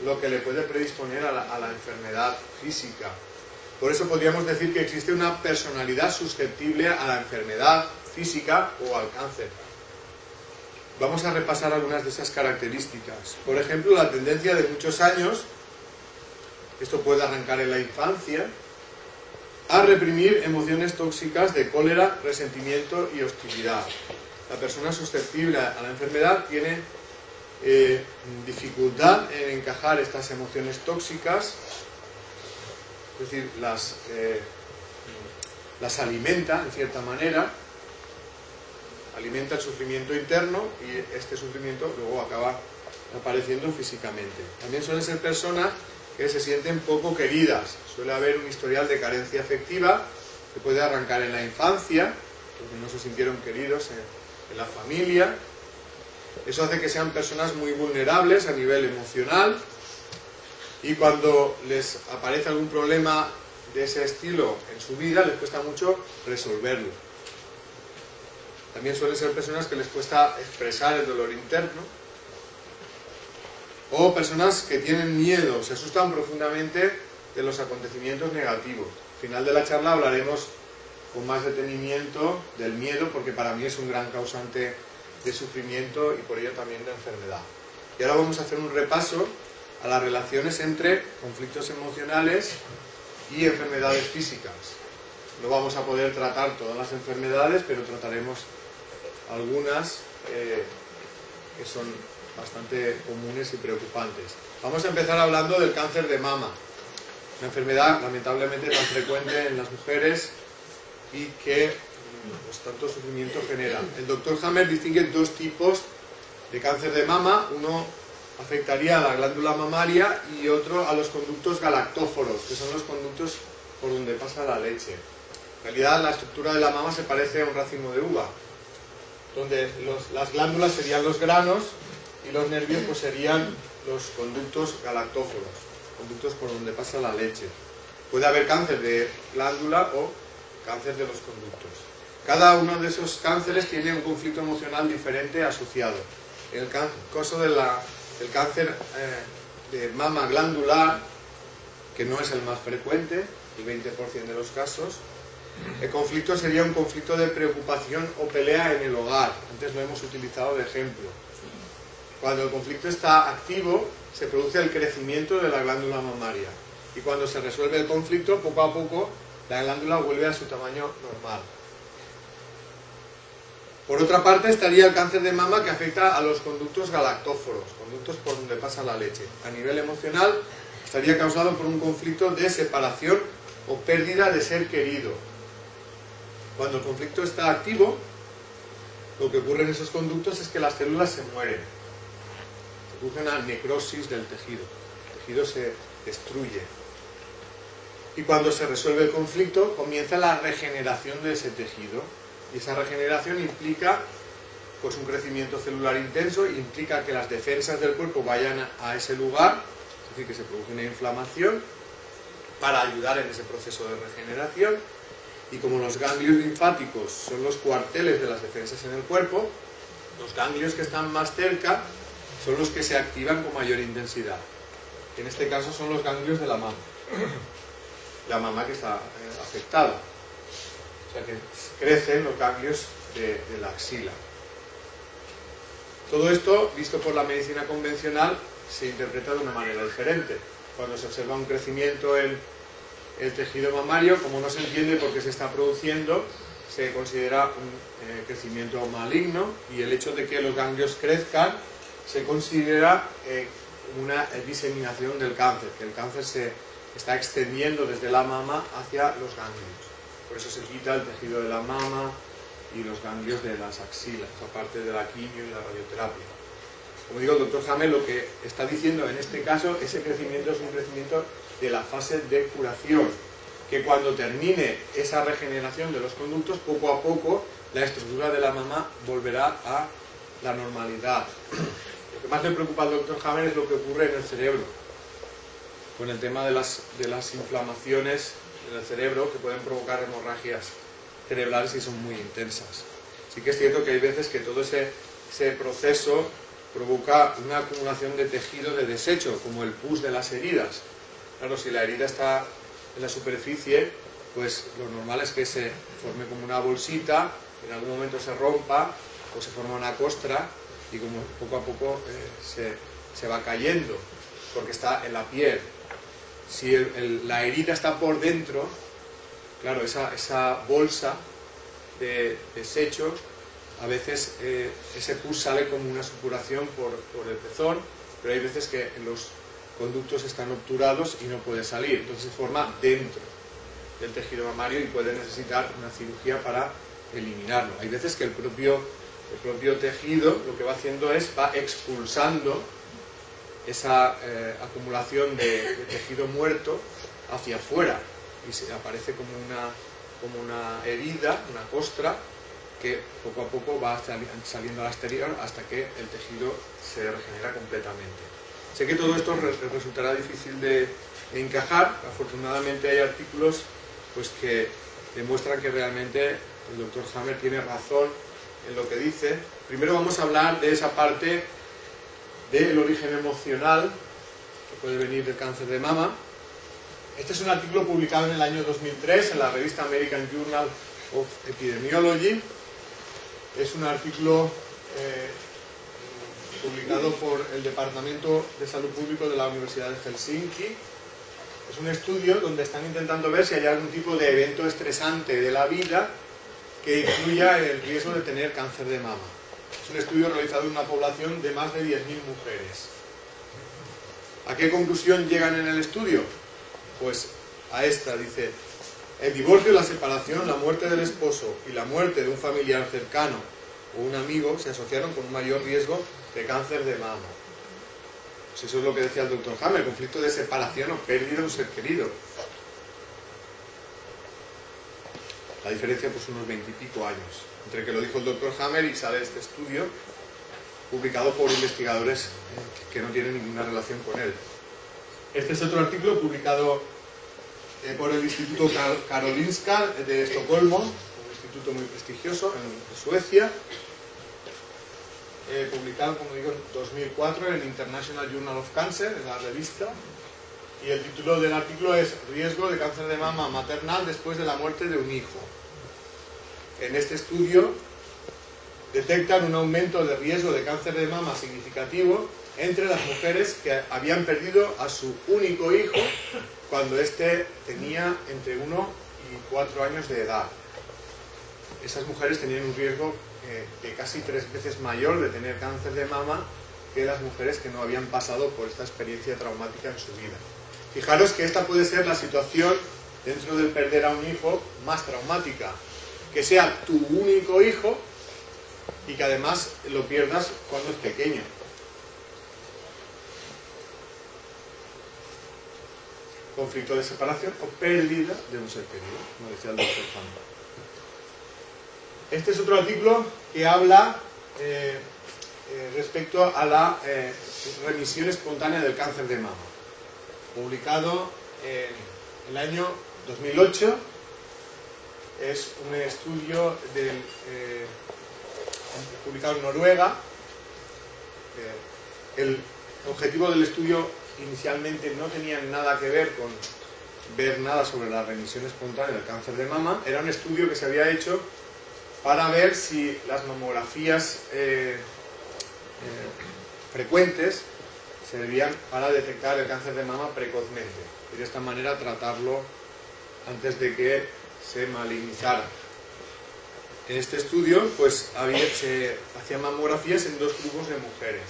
lo que le puede predisponer a la enfermedad física. Por eso podríamos decir que existe una personalidad susceptible a la enfermedad física o al cáncer. Vamos a repasar algunas de esas características. Por ejemplo, la tendencia de muchos años, esto puede arrancar en la infancia, a reprimir emociones tóxicas de cólera, resentimiento y hostilidad. La persona susceptible a la enfermedad tiene dificultad en encajar estas emociones tóxicas, es decir, las alimenta en cierta manera, alimenta el sufrimiento interno y este sufrimiento luego acaba apareciendo físicamente. También suelen ser personas que se sienten poco queridas, suele haber un historial de carencia afectiva que puede arrancar en la infancia, porque no se sintieron queridos en la familia. Eso hace que sean personas muy vulnerables a nivel emocional, y cuando les aparece algún problema de ese estilo en su vida, les cuesta mucho resolverlo. También suelen ser personas que les cuesta expresar el dolor interno, o personas que tienen miedo, se asustan profundamente de los acontecimientos negativos. Al final de la charla hablaremos con más detenimiento del miedo, porque para mí es un gran causante de sufrimiento y por ello también de enfermedad. Y ahora vamos a hacer un repaso a las relaciones entre conflictos emocionales y enfermedades físicas. No vamos a poder tratar todas las enfermedades, pero trataremos algunas que son bastante comunes y preocupantes. Vamos a empezar hablando del cáncer de mama, una enfermedad lamentablemente tan frecuente en las mujeres y que pues, tanto sufrimiento genera. El Dr. Hammer distingue dos tipos de cáncer de mama. Uno afectaría a la glándula mamaria y otro a los conductos galactóforos, que son los conductos por donde pasa la leche. En realidad la estructura de la mama se parece a un racimo de uva, donde las glándulas serían los granos y los nervios pues serían los conductos galactóforos, conductos por donde pasa la leche. Puede haber cáncer de glándula o cáncer de los conductos. Cada uno de esos cánceres tiene un conflicto emocional diferente asociado. En el caso del cáncer de mama glandular, que no es el más frecuente, el 20% de los casos, el conflicto sería un conflicto de preocupación o pelea en el hogar. Antes lo hemos utilizado de ejemplo. Cuando el conflicto está activo, se produce el crecimiento de la glándula mamaria. Y cuando se resuelve el conflicto, poco a poco, la glándula vuelve a su tamaño normal. Por otra parte, estaría el cáncer de mama que afecta a los conductos galactóforos, conductos por donde pasa la leche. A nivel emocional, estaría causado por un conflicto de separación o pérdida de ser querido. Cuando el conflicto está activo, lo que ocurre en esos conductos es que las células se mueren. Se produce una necrosis del tejido. El tejido se destruye. Y cuando se resuelve el conflicto, comienza la regeneración de ese tejido. Y esa regeneración implica pues, un crecimiento celular intenso, implica que las defensas del cuerpo vayan a ese lugar, es decir, que se produce una inflamación para ayudar en ese proceso de regeneración. Y como los ganglios linfáticos son los cuarteles de las defensas en el cuerpo, los ganglios que están más cerca son los que se activan con mayor intensidad. que en este caso son los ganglios de la mama que está afectada. O sea que crecen los ganglios de la axila. Todo esto, visto por la medicina convencional, se interpreta de una manera diferente. Cuando se observa un crecimiento en el tejido mamario, como no se entiende por qué se está produciendo, se considera un crecimiento maligno, y el hecho de que los ganglios crezcan se considera una diseminación del cáncer, que el cáncer se está extendiendo desde la mama hacia los ganglios. Por eso se quita el tejido de la mama y los ganglios de las axilas, aparte de la quimio y la radioterapia. Como digo, el doctor Hammer lo que está diciendo en este caso, ese crecimiento es un crecimiento de la fase de curación, que cuando termine esa regeneración de los conductos, poco a poco la estructura de la mama volverá a la normalidad. Lo que más le preocupa al doctor Hammer es lo que ocurre en el cerebro, con el tema de las inflamaciones en el cerebro que pueden provocar hemorragias cerebrales y son muy intensas. Sí que es cierto que hay veces que todo ese proceso provoca una acumulación de tejido de desecho, como el pus de las heridas. Claro, si la herida está en la superficie, pues lo normal es que se forme como una bolsita, en algún momento se rompa o se forma una costra, y como poco a poco se va cayendo, porque está en la piel. Si la herida está por dentro, claro, esa bolsa de desecho, a veces ese pus sale como una supuración por el pezón, pero hay veces que los conductos están obturados y no puede salir, entonces se forma dentro del tejido mamario y puede necesitar una cirugía para eliminarlo. Hay veces que el propio tejido lo que va haciendo es va expulsando esa acumulación de tejido muerto hacia afuera, y se aparece como una herida, una costra, que poco a poco va saliendo al exterior hasta que el tejido se regenera completamente. Sé que todo esto resultará difícil de encajar. Afortunadamente hay artículos pues, que demuestran que realmente el doctor Hammer tiene razón en lo que dice. Primero vamos a hablar de esa parte del origen emocional que puede venir del cáncer de mama. Este es un artículo publicado en el año 2003 en la revista American Journal of Epidemiology. Es un artículo publicado por el Departamento de Salud Público de la Universidad de Helsinki. Es un estudio donde están intentando ver si hay algún tipo de evento estresante de la vida que incluya el riesgo de tener cáncer de mama. Es un estudio realizado en una población de más de 10.000 mujeres. ¿A qué conclusión llegan en el estudio? Pues a esta, dice: el divorcio, la separación, la muerte del esposo y la muerte de un familiar cercano o un amigo se asociaron con un mayor riesgo de cáncer de mama. Pues eso es lo que decía el doctor Hammer, conflicto de separación o pérdida de un ser querido. La diferencia, pues unos 20 y pico años, entre que lo dijo el doctor Hammer y sale este estudio, publicado por investigadores que no tienen ninguna relación con él. Este es otro artículo publicado por el Instituto Karolinska de Estocolmo, un instituto muy prestigioso en Suecia, publicado, como digo, en 2004 en el International Journal of Cancer, en la revista, y el título del artículo es Riesgo de cáncer de mama maternal después de la muerte de un hijo. En este estudio detectan un aumento de riesgo de cáncer de mama significativo entre las mujeres que habían perdido a su único hijo cuando éste tenía entre 1 y 4 años de edad. Esas mujeres tenían un riesgo de casi 3 veces mayor de tener cáncer de mama que las mujeres que no habían pasado por esta experiencia traumática en su vida. Fijaros que esta puede ser la situación dentro del perder a un hijo más traumática, que sea tu único hijo y que además lo pierdas cuando es pequeño. Conflicto de separación o pérdida de un ser querido, como decía el doctor Hammer. Este es otro artículo que habla respecto a la remisión espontánea del cáncer de mama, publicado en el año 2008. Es un estudio publicado en Noruega. El objetivo del estudio inicialmente no tenían nada que ver con ver nada sobre la remisión espontánea del cáncer de mama. Era un estudio que se había hecho para ver si las mamografías frecuentes servían para detectar el cáncer de mama precozmente y de esta manera tratarlo antes de que se malignizara. En este estudio pues se hacían mamografías en dos grupos de mujeres.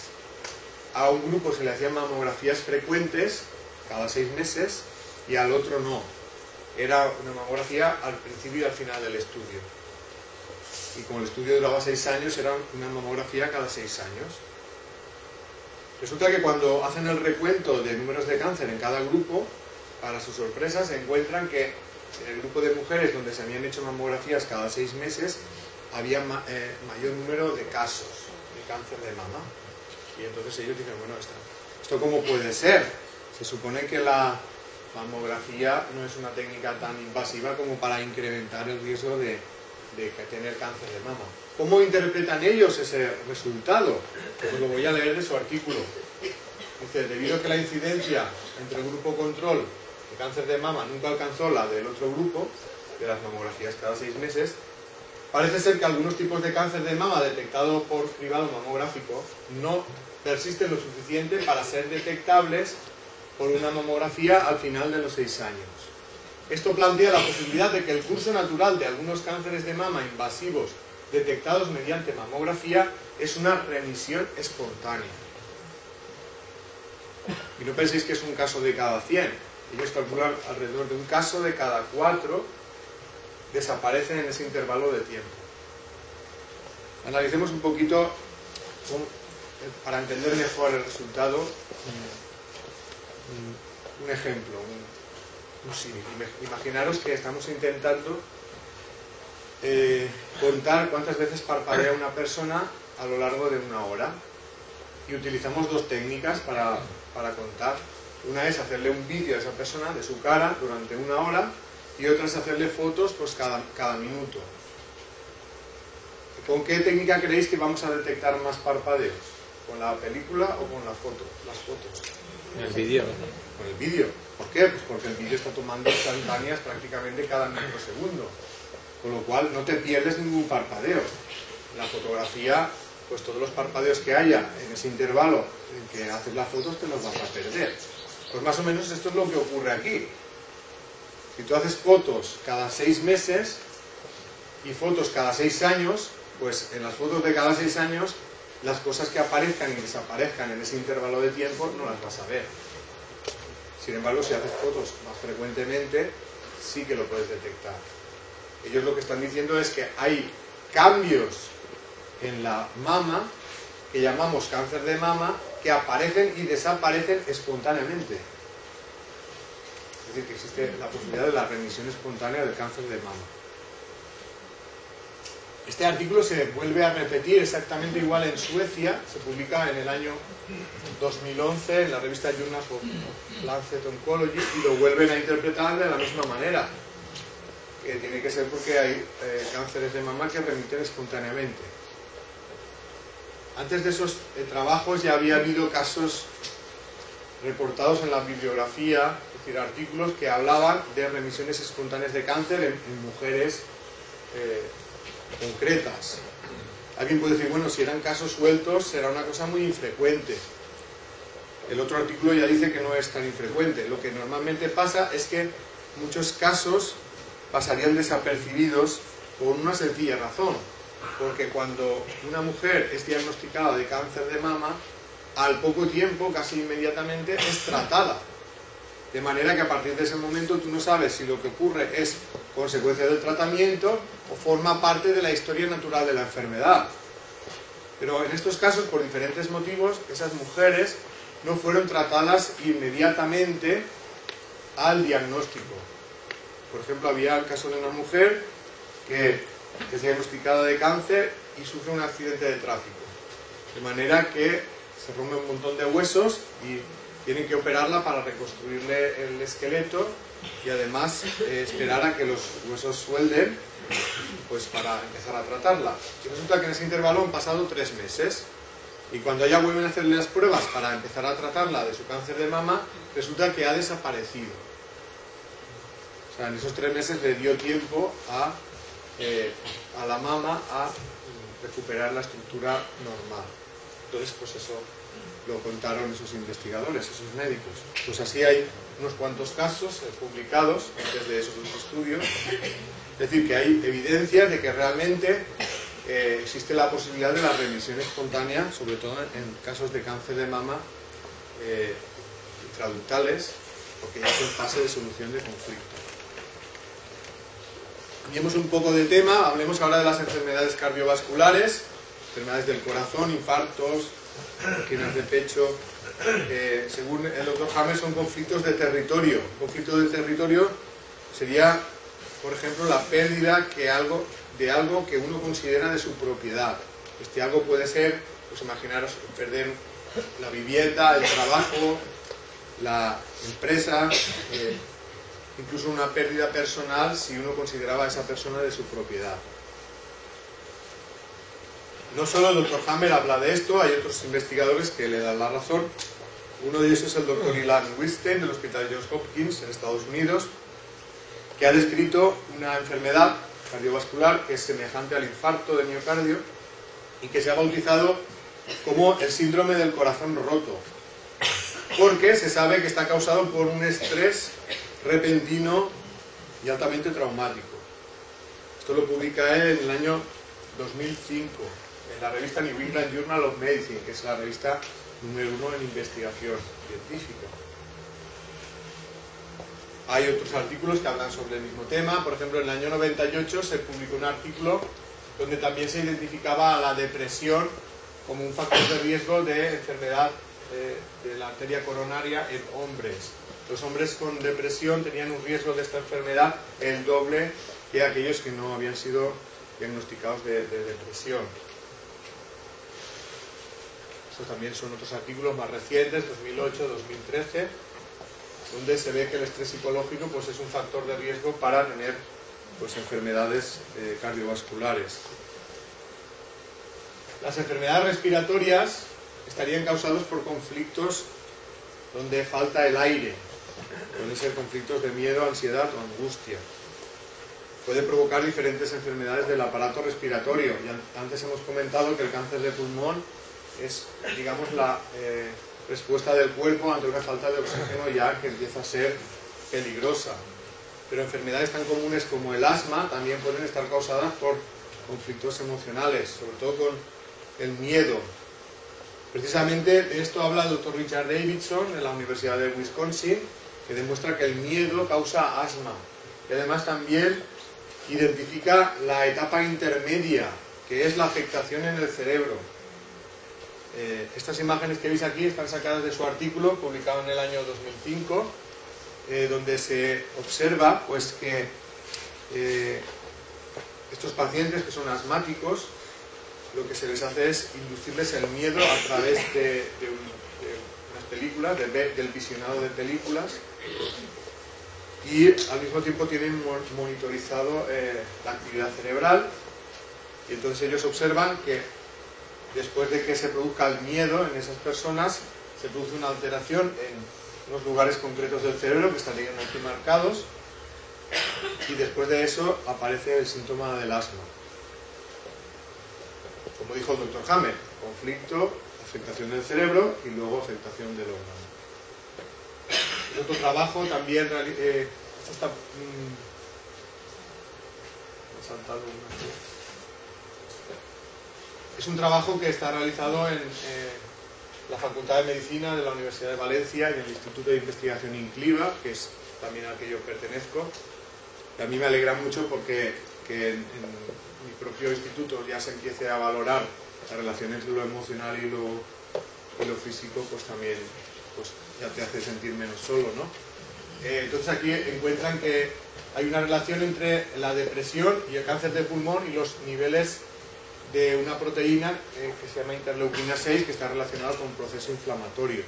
A un grupo se le hacían mamografías frecuentes cada 6 meses y al otro no. Era una mamografía al principio y al final del estudio. Y como el estudio duraba 6 años, era una mamografía cada 6 años. Resulta que cuando hacen el recuento de números de cáncer en cada grupo, para su sorpresa se encuentran que en el grupo de mujeres donde se habían hecho mamografías cada 6 meses había mayor número de casos de cáncer de mama. Y entonces ellos dicen, bueno, ¿esto cómo puede ser? Se supone que la mamografía no es una técnica tan invasiva como para incrementar el riesgo de tener cáncer de mama. ¿Cómo interpretan ellos ese resultado? Pues lo voy a leer de su artículo. Dice, debido a que la incidencia entre el grupo control de cáncer de mama nunca alcanzó la del otro grupo, de las mamografías cada 6 meses, parece ser que algunos tipos de cáncer de mama detectado por cribado mamográfico no persisten lo suficiente para ser detectables por una mamografía al final de los 6 años. Esto plantea la posibilidad de que el curso natural de algunos cánceres de mama invasivos detectados mediante mamografía es una remisión espontánea. Y no penséis que es un caso de cada 100. Ellos calculan alrededor de un caso de cada 4 desaparecen en ese intervalo de tiempo. Analicemos un poquito, para entender mejor el resultado, un ejemplo, un símil. Imaginaros que estamos intentando contar cuántas veces parpadea una persona a lo largo de una hora y utilizamos dos técnicas para contar. Una es hacerle un vídeo a esa persona de su cara durante una hora y otra es hacerle fotos pues cada minuto. ¿Con qué técnica creéis que vamos a detectar más parpadeos? ¿Con la película o con la foto? Las fotos. El vídeo. Con el vídeo. ¿Por qué? Pues porque el vídeo está tomando instantáneas prácticamente cada microsegundo. Con lo cual no te pierdes ningún parpadeo. En la fotografía, pues todos los parpadeos que haya en ese intervalo en que haces las fotos te los vas a perder. Pues más o menos esto es lo que ocurre aquí. Si tú haces fotos cada 6 meses y fotos cada 6 años, pues en las fotos de cada 6 años las cosas que aparezcan y desaparezcan en ese intervalo de tiempo no las vas a ver. Sin embargo, si haces fotos más frecuentemente, sí que lo puedes detectar. Ellos lo que están diciendo es que hay cambios en la mama, que llamamos cáncer de mama, que aparecen y desaparecen espontáneamente. Es decir, que existe la posibilidad de la remisión espontánea del cáncer de mama. Este artículo se vuelve a repetir exactamente igual en Suecia, se publica en el año 2011 en la revista Journal of Lancet Oncology y lo vuelven a interpretar de la misma manera, que tiene que ser porque hay cánceres de mama que remiten espontáneamente. Antes de esos trabajos ya había habido casos reportados en la bibliografía, es decir, artículos que hablaban de remisiones espontáneas de cáncer en mujeres concretas. Alguien puede decir, bueno, si eran casos sueltos será una cosa muy infrecuente. El otro artículo ya dice que no es tan infrecuente. Lo que normalmente pasa es que muchos casos pasarían desapercibidos por una sencilla razón, porque cuando una mujer es diagnosticada de cáncer de mama, al poco tiempo, casi inmediatamente, es tratada. De manera que a partir de ese momento tú no sabes si lo que ocurre es consecuencia del tratamiento o forma parte de la historia natural de la enfermedad. Pero en estos casos, por diferentes motivos, esas mujeres no fueron tratadas inmediatamente al diagnóstico. Por ejemplo, había el caso de una mujer que es diagnosticada de cáncer y sufre un accidente de tráfico. De manera que se rompe un montón de huesos y tienen que operarla para reconstruirle el esqueleto y además esperar a que los huesos suelden pues para empezar a tratarla. Y resulta que en ese intervalo han pasado 3 meses. Y cuando ya vuelven a hacerle las pruebas para empezar a tratarla de su cáncer de mama, resulta que ha desaparecido. O sea, en esos 3 meses le dio tiempo a la mama a recuperar la estructura normal. Entonces, pues eso lo contaron esos investigadores, esos médicos. Pues así hay unos cuantos casos publicados antes de esos estudios. Es decir, que hay evidencia de que realmente existe la posibilidad de la remisión espontánea, sobre todo en casos de cáncer de mama intraductales, porque ya es en fase de solución de conflicto. Cambiemos un poco de tema, hablemos ahora de las enfermedades cardiovasculares, enfermedades del corazón, infartos, angínas de pecho. Según el doctor Hammer, son conflictos de territorio. Un conflicto de territorio sería, por ejemplo, la pérdida de algo que uno considera de su propiedad. Este algo puede ser, pues imaginaros, perder la vivienda, el trabajo, la empresa, incluso una pérdida personal si uno consideraba a esa persona de su propiedad. No solo el doctor Hammer habla de esto, hay otros investigadores que le dan la razón. Uno de ellos es el doctor Ilan Weinstein del Hospital Johns Hopkins en Estados Unidos, que ha descrito una enfermedad cardiovascular que es semejante al infarto de miocardio y que se ha bautizado como el síndrome del corazón roto, porque se sabe que está causado por un estrés repentino y altamente traumático. Esto lo publica él en el año 2005 en la revista New England Journal of Medicine, que es la revista número 1 en investigación científica. Hay otros artículos que hablan sobre el mismo tema. Por ejemplo, en el año 98 se publicó un artículo donde también se identificaba a la depresión como un factor de riesgo de enfermedad de la arteria coronaria en hombres. Los hombres con depresión tenían un riesgo de esta enfermedad el doble que aquellos que no habían sido diagnosticados de depresión. Estos también son otros artículos más recientes, 2008-2013, donde se ve que el estrés psicológico pues, es un factor de riesgo para tener pues, enfermedades cardiovasculares. Las enfermedades respiratorias estarían causadas por conflictos donde falta el aire. Pueden ser conflictos de miedo, ansiedad o angustia. Puede provocar diferentes enfermedades del aparato respiratorio. Y antes hemos comentado que el cáncer de pulmón es, digamos, la respuesta del cuerpo ante una falta de oxígeno ya que empieza a ser peligrosa. Pero enfermedades tan comunes como el asma también pueden estar causadas por conflictos emocionales, sobre todo con el miedo. Precisamente de esto habla el doctor Richard Davidson de la Universidad de Wisconsin, que demuestra que el miedo causa asma. Y además también identifica la etapa intermedia, que es la afectación en el cerebro. Estas imágenes que veis aquí están sacadas de su artículo publicado en el año 2005, donde se observa pues, que estos pacientes que son asmáticos, lo que se les hace es inducirles el miedo a través de unas películas, del visionado de películas, y al mismo tiempo tienen monitorizado la actividad cerebral, y entonces ellos observan que después de que se produzca el miedo en esas personas, se produce una alteración en unos lugares concretos del cerebro que estarían aquí marcados, y después de eso aparece el síntoma del asma. Como dijo el doctor Hammer, conflicto, afectación del cerebro y luego afectación del órgano. El otro trabajo también es un trabajo que está realizado en la Facultad de Medicina de la Universidad de Valencia y en el Instituto de Investigación INCLIVA, que es también al que yo pertenezco. Y a mí me alegra mucho porque en mi propio instituto ya se empiece a valorar la relación entre lo emocional y lo físico, pues también pues ya te hace sentir menos solo, ¿no? Entonces aquí encuentran que hay una relación entre la depresión y el cáncer de pulmón y los niveles de una proteína que se llama interleuquina 6, que está relacionada con un proceso inflamatorio.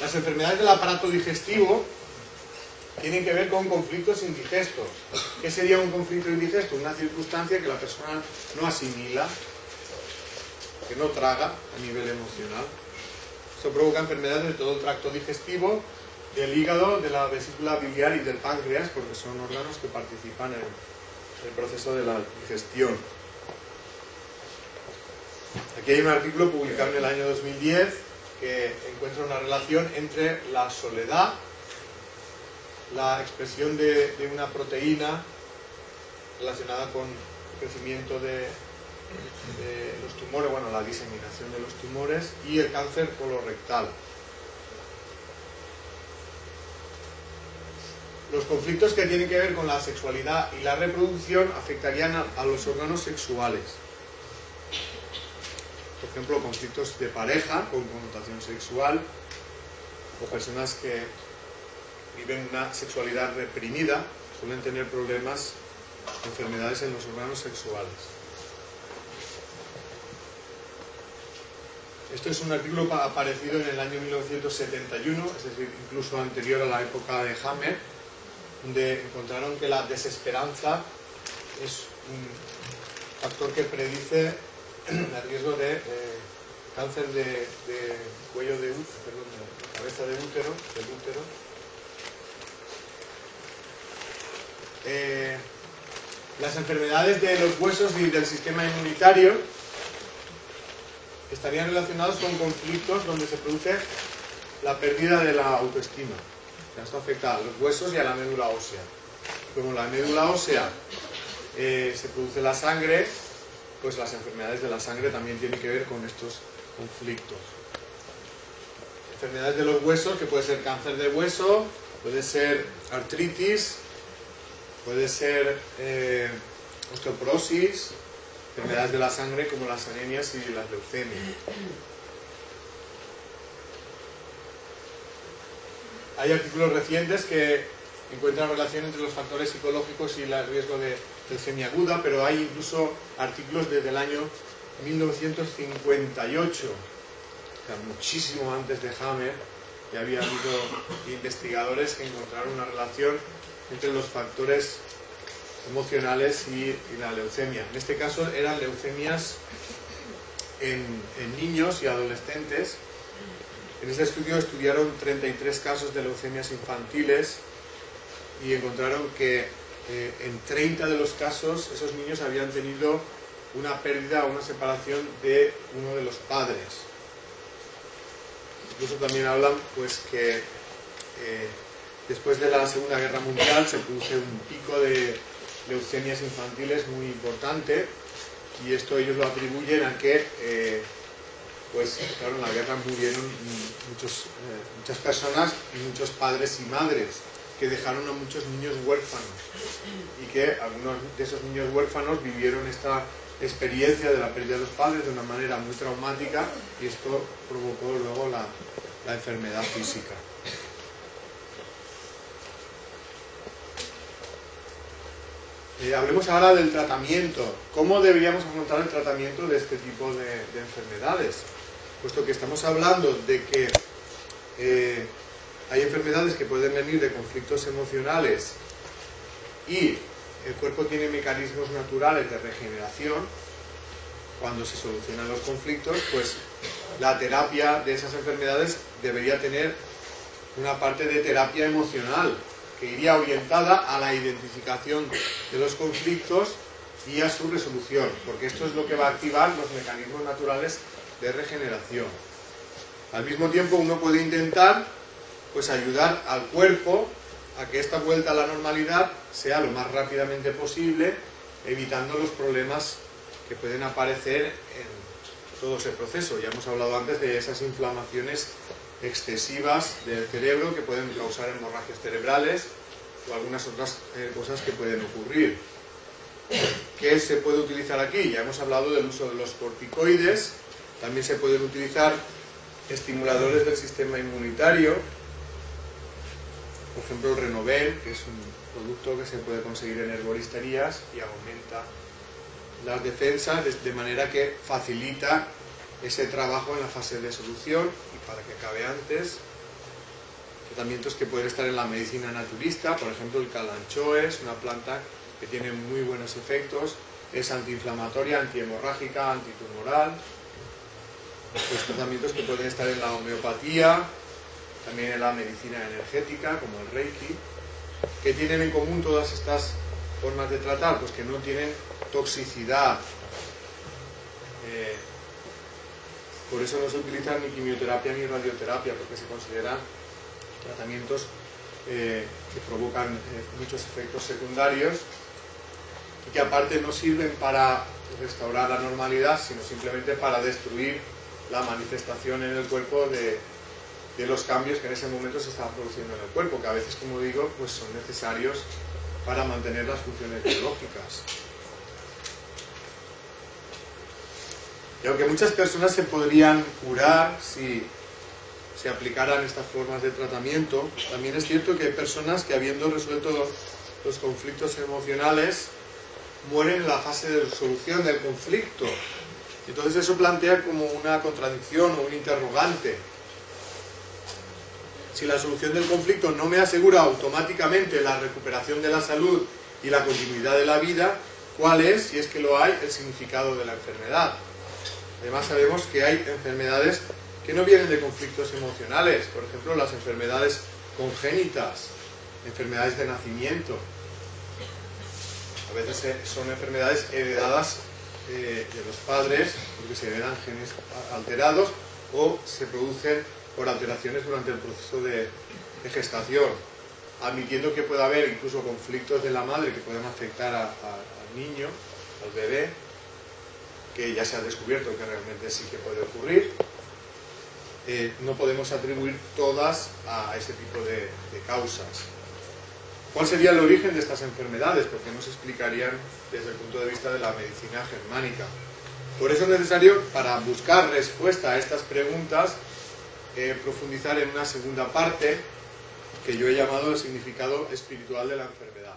Las enfermedades del aparato digestivo tienen que ver con conflictos indigestos. ¿Qué sería un conflicto indigesto? Una circunstancia que la persona no asimila, que no traga a nivel emocional. Esto provoca enfermedades de todo el tracto digestivo, del hígado, de la vesícula biliar y del páncreas, porque son órganos que participan en el proceso de la digestión. Aquí hay un artículo publicado en el año 2010 que encuentra una relación entre la soledad, la expresión de una proteína relacionada con el crecimiento de los tumores, bueno, la diseminación de los tumores, y el cáncer colorectal. Los conflictos que tienen que ver con la sexualidad y la reproducción afectarían a los órganos sexuales. Por ejemplo, conflictos de pareja con connotación sexual, o personas que viven una sexualidad reprimida suelen tener problemas, enfermedades en los órganos sexuales. Esto es un artículo aparecido en el año 1971, es decir, incluso anterior a la época de Hammer, donde encontraron que la desesperanza es un factor que predice el riesgo de cáncer de cuello de útero, perdón, de cabeza de útero, del útero. Las enfermedades de los huesos y del sistema inmunitario estarían relacionados con conflictos donde se produce la pérdida de la autoestima. Esto afecta a los huesos y a la médula ósea. Como la médula ósea se produce la sangre, pues las enfermedades de la sangre también tienen que ver con estos conflictos. Enfermedades de los huesos, que puede ser cáncer de hueso, puede ser artritis, puede ser osteoporosis, enfermedades de la sangre como las anemias y las leucemias. Hay artículos recientes que encuentran relación entre los factores psicológicos y el riesgo de leucemia aguda, pero hay incluso artículos desde el año 1958, o sea, muchísimo antes de Hammer, que había habido investigadores que encontraron una relación entre los factores emocionales y la leucemia. En este caso eran leucemias en niños y adolescentes. En este estudio estudiaron 33 casos de leucemias infantiles y encontraron que en 30 de los casos esos niños habían tenido una pérdida o una separación de uno de los padres. Incluso también hablan pues que después de la Segunda Guerra Mundial se produce un pico de leucemias infantiles muy importante, y esto ellos lo atribuyen a que pues claro, en la guerra murieron muchas personas y muchos padres y madres que dejaron a muchos niños huérfanos, y que algunos de esos niños huérfanos vivieron esta experiencia de la pérdida de los padres de una manera muy traumática, y esto provocó luego la enfermedad física. Hablemos ahora del tratamiento. ¿Cómo deberíamos afrontar el tratamiento de este tipo de enfermedades? Puesto que estamos hablando de que hay enfermedades que pueden venir de conflictos emocionales y el cuerpo tiene mecanismos naturales de regeneración cuando se solucionan los conflictos, pues la terapia de esas enfermedades debería tener una parte de terapia emocional que iría orientada a la identificación de los conflictos y a su resolución, porque esto es lo que va a activar los mecanismos naturales de regeneración. Al mismo tiempo, uno puede intentar pues ayudar al cuerpo a que esta vuelta a la normalidad sea lo más rápidamente posible, evitando los problemas que pueden aparecer en todo ese proceso. Ya hemos hablado antes de esas inflamaciones excesivas del cerebro que pueden causar hemorragias cerebrales o algunas otras cosas que pueden ocurrir. ¿Qué se puede utilizar aquí? Ya hemos hablado del uso de los corticoides. También se pueden utilizar estimuladores del sistema inmunitario, por ejemplo el Renovel, que es un producto que se puede conseguir en herboristerías y aumenta las defensas de manera que facilita ese trabajo en la fase de solución, y para que acabe antes, que tratamientos que pueden estar en la medicina naturista, por ejemplo el calanchoe es una planta que tiene muy buenos efectos, es antiinflamatoria, antihemorrágica, antitumoral. Los tratamientos que pueden estar en la homeopatía, también en la medicina energética, como el Reiki. ¿Qué tienen en común todas estas formas de tratar? Pues que no tienen toxicidad. Por eso no se utilizan ni quimioterapia ni radioterapia, porque se consideran tratamientos que provocan muchos efectos secundarios y que aparte no sirven para restaurar la normalidad, sino simplemente para destruir la manifestación en el cuerpo de los cambios que en ese momento se estaban produciendo en el cuerpo, que a veces, como digo, pues son necesarios para mantener las funciones biológicas. Y aunque muchas personas se podrían curar si se aplicaran estas formas de tratamiento, también es cierto que hay personas que, habiendo resuelto los conflictos emocionales, mueren en la fase de resolución del conflicto. Entonces eso plantea como una contradicción o un interrogante. Si la solución del conflicto no me asegura automáticamente la recuperación de la salud y la continuidad de la vida, ¿cuál es, si es que lo hay, el significado de la enfermedad? Además sabemos que hay enfermedades que no vienen de conflictos emocionales, por ejemplo las enfermedades congénitas, enfermedades de nacimiento. A veces son enfermedades heredadas de los padres, porque se heredan genes alterados o se producen por alteraciones durante el proceso de gestación, admitiendo que pueda haber incluso conflictos de la madre que puedan afectar al niño, al bebé, que ya se ha descubierto que realmente sí que puede ocurrir. No podemos atribuir todas a ese tipo de causas. ¿Cuál sería el origen de estas enfermedades? Porque no se explicarían desde el punto de vista de la medicina germánica. Por eso es necesario, para buscar respuesta a estas preguntas, profundizar en una segunda parte que yo he llamado el significado espiritual de la enfermedad.